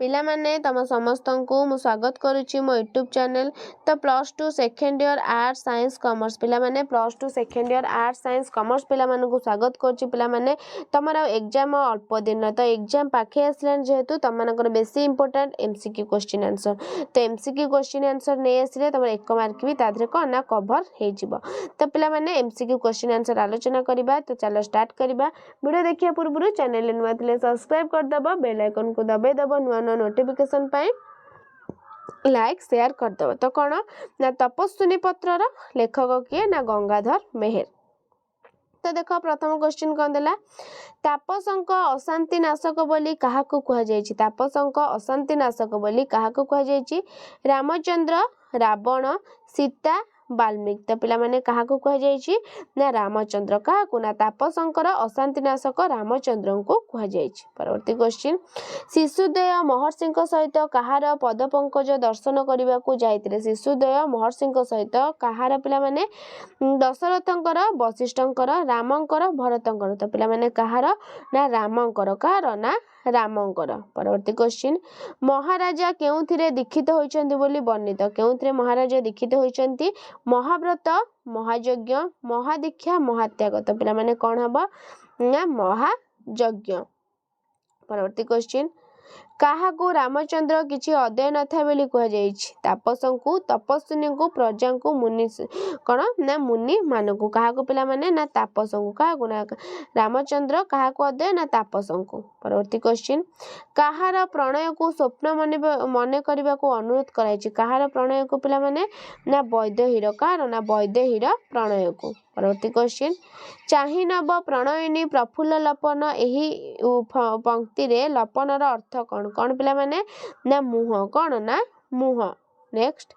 पिलामाने तम समस्त को मु स्वागत करुच्ची मो यूट्यूब चैनल। तो +2 second year arts science commerce पिलामाने +2 second year arts science commerce पिलामाने को स्वागत करुच्ची। पिलामाने तमरा एग्जाम अल्प दिन तो एग्जाम पाखे आसलान जेहेतु तुम मानकर बेसी इंपोर्टेंट एमसीक्यू क्वेश्चन आंसर। तो एमसीक्यू क्वेश्चन आंसर नहीं आसिले तुम 1 मार्क भी तादरे कौन ना कवर हो। तो पिलामाने एमसीक्यू क्वेश्चन आंसर आलोचना करबा। तो चलो स्टार्ट करबा। वीडियो देखिया पूर्व चैनल नुआ थिले सब्सक्राइब कर दबो, बेल आइकन को दबाई दबो नुआ नुआ नोटिफिकेशन पाई लाइक शेयर कर दबो। तो कौन ना तपस्विनी पत्रर लेखक किए ना गंगाधर मेहेर। तो देखो प्रथम क्वेश्चन कौन देला तापसंक अशांति नाशक बोली काहाकू कहा जायछि। तापसंक अशांति नाशक बोली काहाकू कहा जायछि। रामचंद्र, रावण, सीता, वाल्मीकि। तो पिला माने काहाकू कहा जायछि ना रामचंद्र। काहाकू ना तापसंकर अशांति नाशक रामचंद्र को कहा जायछि। परवर्ती क्वेश्चन शिशुदेव महर्षि सहित कहार पद पंकज दर्शन करने को जाइतिले। शिशुदेव महर्षि सहित कहार पिला माने दशरथंकर, वशिष्ठंकर, रामंकर, भरतंकर। तो पिला माने कहार ना रामंकर। कहार ना रामंकर। परवर्ती क्वेश्चन महाराजा केउथिरे दीक्षित होइचंती बोली वर्णित। केउथिरे महाराजा दीक्षित होइचंती महाव्रत, महायज्ञ, महादीक्षा, महात्याग। तो पिला माने कौन हबो ना महायज्ञ। परवर्ती क्वेश्चन काहाकू रामचंद्र किछि अध्यय न था बोली कह जायछि। तापसंकु, तपस्विनी को, प्रजा को, मुनि कौन ना मुनि मानकु। काहाकू पिला माने ना तापसंकु। काहाकू ना रामचंद्र। काहाकू अध्यय ना तापसंकु। परवर्ती क्वेश्चन काहार प्रणय को स्वप्न मन करने को अनुरोध कराइछि। काहार प्रणय को पिला माने ना वैदेहीर। काहार ना वैदेहीर प्रणय को। परवर्ती क्वेश्चन चाहि नब प्रणयिनी प्रफुल्ल लपन। एही पंक्ति रे लपनर अर्थ कौन। कौन पिला माने ना मुह। कौन ना मुह। नेक्स्ट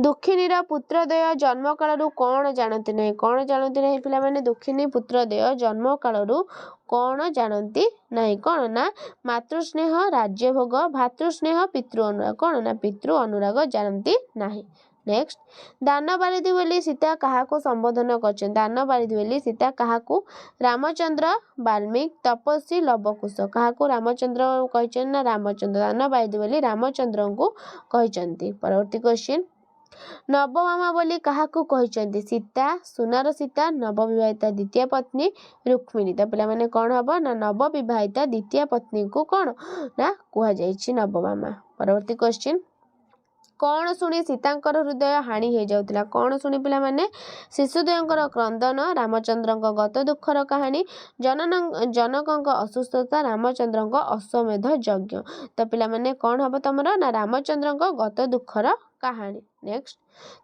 दुखिनीर पुत्रद्वय जन्म कालरू कौन जानती नहीं। कौन जानती नहीं पिला माने दुखिनी पुत्रद्वय जन्म कालरू कौन जानती नहीं। कौन ना मातृस्नेह, राज्यभोग, भातृस्नेह, पितृ अनुराग। कौन ना पितृ अनुराग जानती नहीं। नेक्स्ट दान बारिधि बोली सीता काहाकू संबोधन करछन। दान बारिधि बोली सीता काहाकू रामचंद्र, वाल्मीकि, तपस्वी, लवकुश। काहाकू रामचंद्र कहछन ना रामचंद्र। दान बारिधि बोली रामचंद्र को कहछंती। परवर्ती क्वेश्चन नवमामा बोली काहाकू कहछंती। सीता, सुनार सीता, नवविवाहिता द्वितीय पत्नी रुक्मिणी। तो पिला माने कौन हबो ना नवविवाहिता द्वितीय पत्नी को कौन ना कहा जायछि नवमामा। परवर्ती क्वेश्चन कौन शुणी सीतांकर हृदय हानि हो जाउतिला। कौन शुणी पिला माने शिशुदेवंकर क्रंदन, रामचंद्रंक गत दुखर कहानी, जनकंक असुस्थता, रामचंद्रंक अश्वमेध यज्ञ। तो पिला माने कौन हबो तमरो ना रामचंद्रंक गत दुखर कहानी। नेक्स्ट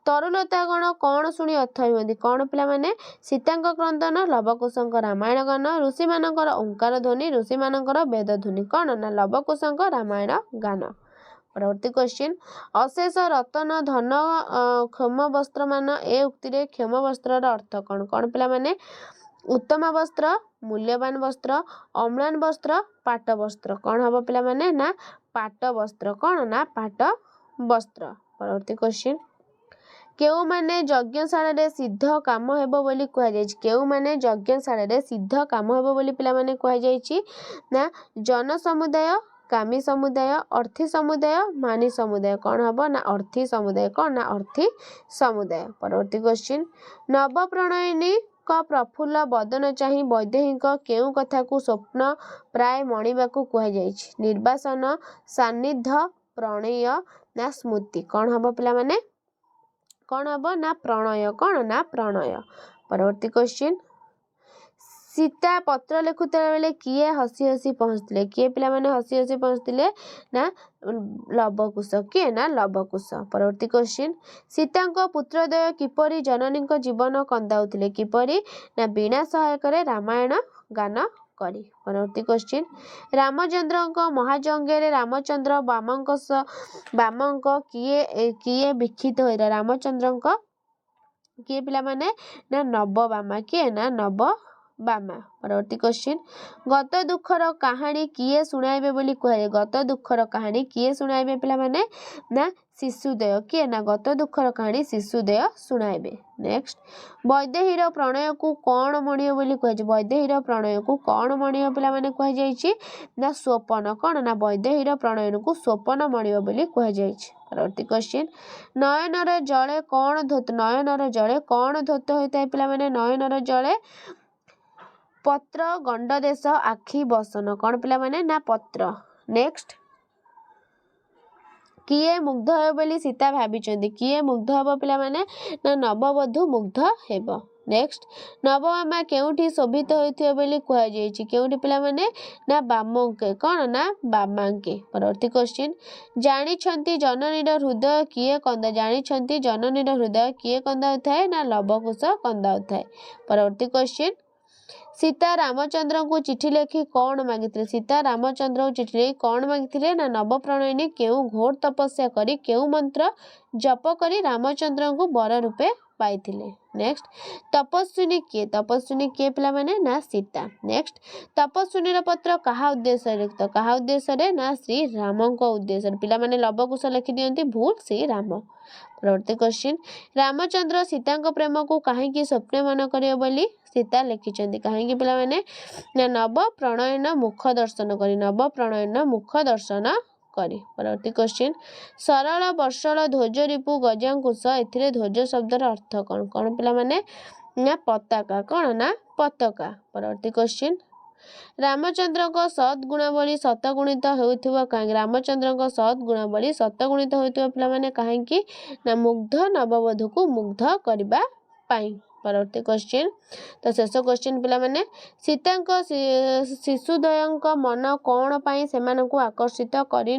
तरुलता गण कौन शुणी अथई हुअନ୍ତି। कौन पिला माने सीतांक क्रंदन, लवकुशंक रामायण गान, ऋषि मानकर ओंकार ध्वनि, ऋषि मानकर वेद ध्वनि। कौन ना लवकुशंक रामायण गान। परवर्ती क्वेश्चन अशेष रतन धन क्षम वस्त्र मान। ए उक्ति रे क्षम वस्त्र अर्थ कौन। कौन पिला माने उत्तम वस्त्र, मूल्यवान वस्त्र, अम्लान वस्त्र, पाट वस्त्र। कौन हबो पिला माने ना पाट वस्त्र। कौन ना पाट वस्त्र। परवर्ती क्वेश्चन केउ माने यज्ञशाला रे सिद्ध काम हेबो बोली कह जायछि। केउ माने यज्ञशाला रे सिद्ध काम हेबो बोली पिला माने कह जायछि ना जन समुदाय, कामी समुदाय, अर्थी समुदाय, मानी समुदाय। कौन हबो ना अर्थी समुदाय। कौन ना अर्थी समुदाय। परवर्ती क्वेश्चन नव प्रणयिनी का प्रफुल्ल बदन चाहि वैदेहीक केउ कथा को स्वप्न प्राय मणिबा को कह जायछि। निर्वासन, सान्निध्य, प्रणय ना स्मृति। कौन हबो पिला माने कौन हबो ना प्रणय। कौन ना प्रणय। परवर्ती क्वेश्चन सीता पत्र लिखुता बेले किए हसी हसी पहुँचले। किए पिला माने हसी हसी पहुँचले ना लवकुश। किए ना लवकुश। परवर्ती क्वेश्चन सीतांक पुत्रद्वय किपरि जननी जीवन कंदाउथिले। किपरि ना बिना सहायक रामायण गान करी। परवर्ती क्वेश्चन रामचंद्र महाजंगे रामचंद्र वामंक किए किए विक्षित होइरा। रामचंद्र किए पिला माने ना नवबामा। किए ना नवबामा। बामा। परवर्ती क्वेश्चन गत दुखर कहानी किए सुनाइबे बोली कहे गत दुखर कहानी किए सुनाइबे पिला माने ना शिशुदय किए ना गत दुखर कहानी शिशुदय सुनाइबे। नेक्स्ट वैदेहीर प्रणय को कौन मणिय बोली कहे वैदेहीर प्रणय को कौन मणिय पिला माने कहे जाइछि ना स्वपन कौन ना वैदेहीर प्रणय को स्वपन मणिय बोली कहे जाइछि। परवर्ती क्वेश्चन नयनर जले कौन धोत नयनर जले कौन धोत होता है पिला माने नयनर जले पत्र गंडदेश आखि बसन कौन पिला माने ना पत्र। नेक्स्ट किए मुग्ध हे बोली सीता भाबिचंदी किए मुग्ध हब पिला माने ना नववधू मुग्ध हेब। नेक्स्ट नवमामा केउठी शोभित होइथियो बोली कह जाइछि केउठी पिला माने ना बामंके कौन ना बामांके। परवर्ती क्वेश्चन जानिछंती जननीर हृदय किए कंदा जानिछंती जननीर हृदय किए कंदा होଥାଏ ना लवकुश कंदा होଥାଏ। परवर्ती क्वेश्चन सीता रामचंद्र को चिट्ठी लिखि कौन मागिथिले सीता रामचंद्र को चिट्ठी लिखि कौन मागिथिले ना नव प्रणयिनी केउ घोर तपस्या करी केउ मंत्र जप करी रामचंद्र को वर रूपे पाइथिले। नेक्स्ट तपस्विनी किए पिला माने ना सीता। नेक्स्ट तपस्विनी पत्र कहा उद्देश्य लिखित कहा उद्देश्य ना श्री राम को उद्देश्य पिला माने लवकुश लिखि दियंती भूल श्री राम। परवर्ती क्वेश्चन रामचंद्र सीता प्रेम को कहीं स्वप्न मन करियो बोली सीता लिखिचंदी कहीं पिला माने ना नव प्रणयन मुख दर्शन करी नव प्रणयन मुख दर्शन करी। परवर्ती क्वेश्चन सरल वर्षल ध्वज रिपु गजांकुश एथिरे ध्वज शब्दर अर्थ कौन कौन पिला माने ना पताका कौन ना पताका। परवर्ती क्वेश्चन रामचंद्र को सद्गुणावली शतगुणित होउथिबो कहीं रामचंद्र को सद्गुणावली शतगुणित होउथिबो पिला माने कहीं ना मुग्ध नववधू को मुग्ध करबा पाई। परवर्ती क्वेश्चन तो शेष क्वेश्चन पिला माने सीता शिशुदय मन कौन पाई सेमान को आकर्षित करी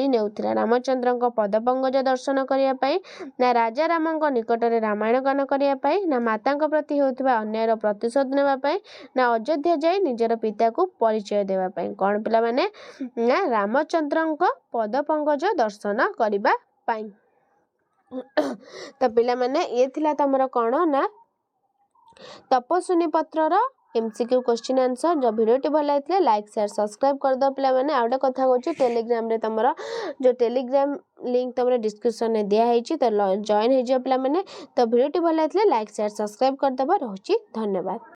नेउथिला रामचंद्र पद पंकज दर्शन करिया पाई ना राजा राम निकट में रामायण गान करिया पाई ना माता प्रति होउथिबा अन्यायर प्रतिशोध नेबा पाई ना अयोध्या जाई निजर पिता को परिचय देबा पाई कौन पिला माने ना रामचंद्र पद पंकज दर्शन करिबा पाई। तो पिला माने ये थिला तमरा कौन ना तपस्विनी पत्रर एमसीक्यू क्वेश्चन आंसर। जो वीडियोटी भल लगे लाइक शेयर सब्सक्राइब कर दो पिला माने आउटे कथा होची टेलीग्राम रे तमरा जो टेलीग्राम लिंक तमरा डिस्क्रिप्शन में दिया हेची तो जॉइन हे जो पिला माने। तो वीडियोटी भल लगे लाइक शेयर सब्सक्राइब कर दबा रहउची धन्यवाद।